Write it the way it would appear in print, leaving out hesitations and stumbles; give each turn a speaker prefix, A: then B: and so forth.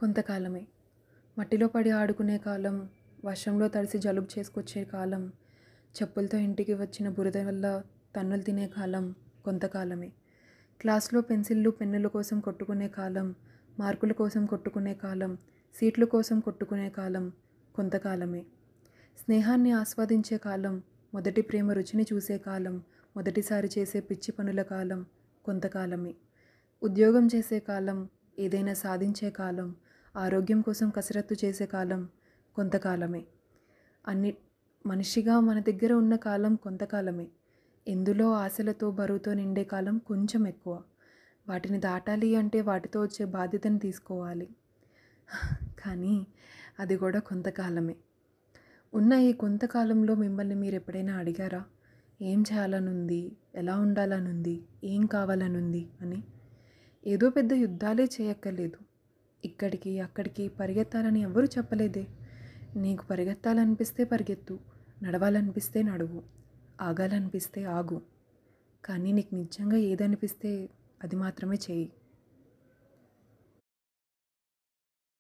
A: కొంతకాలమే. మట్టిలో పడి ఆడుకునే కాలం, వర్షంలో తడిసి జలుబు చేసుకొచ్చే కాలం, చెప్పులతో ఇంటికి వచ్చిన బురద వల్ల తన్నులు తినే కాలం కొంతకాలమే. క్లాస్‌లో పెన్సిళ్ళు, పెన్నుల కోసం కొట్టుకునే కాలం, మార్కుల కోసం కొట్టుకునే కాలం, సీట్ల కోసం కొట్టుకునే కాలం కొంతకాలమే. స్నేహాన్ని ఆస్వాదించే కాలం, మొదటి ప్రేమ రుచిని చూసే కాలం, మొదటిసారి చేసే పిచ్చి పనుల కాలం కొంతకాలమే. ఉద్యోగం చేసే కాలం, ఏదైనా సాధించే కాలం, ఆరోగ్యం కోసం కసరత్తు చేసే కాలం కొంతకాలమే. అన్ని మనిషిగా మన దగ్గర ఉన్న కాలం కొంతకాలమే. ఎందులో ఆశలతో, బరువుతో నిండే కాలం కొంచెం ఎక్కువ. వాటిని దాటాలి అంటే వాటితో వచ్చే బాధ్యతను తీసుకోవాలి. కానీ అది కూడా కొంతకాలమే. ఉన్న ఈ కొంతకాలంలో మిమ్మల్ని మీరు ఎప్పుడైనా అడిగారా? ఏం చేయాలనుంది? ఎలా ఉండాలనుంది? ఏం కావాలనుంది అని? ఏదో పెద్ద యుద్ధాలే చేయక్కర్లేదు. ఇక్కడికి అక్కడికి పరిగెత్తాలని ఎవరూ చెప్పలేదే. నీకు పరిగెత్తాలనిపిస్తే పరిగెత్తు, నడవాలనిపిస్తే నడువు, ఆగాలనిపిస్తే ఆగు. కానీ నీకు నిజంగా ఏదనిపిస్తే అది మాత్రమే చెయ్యి.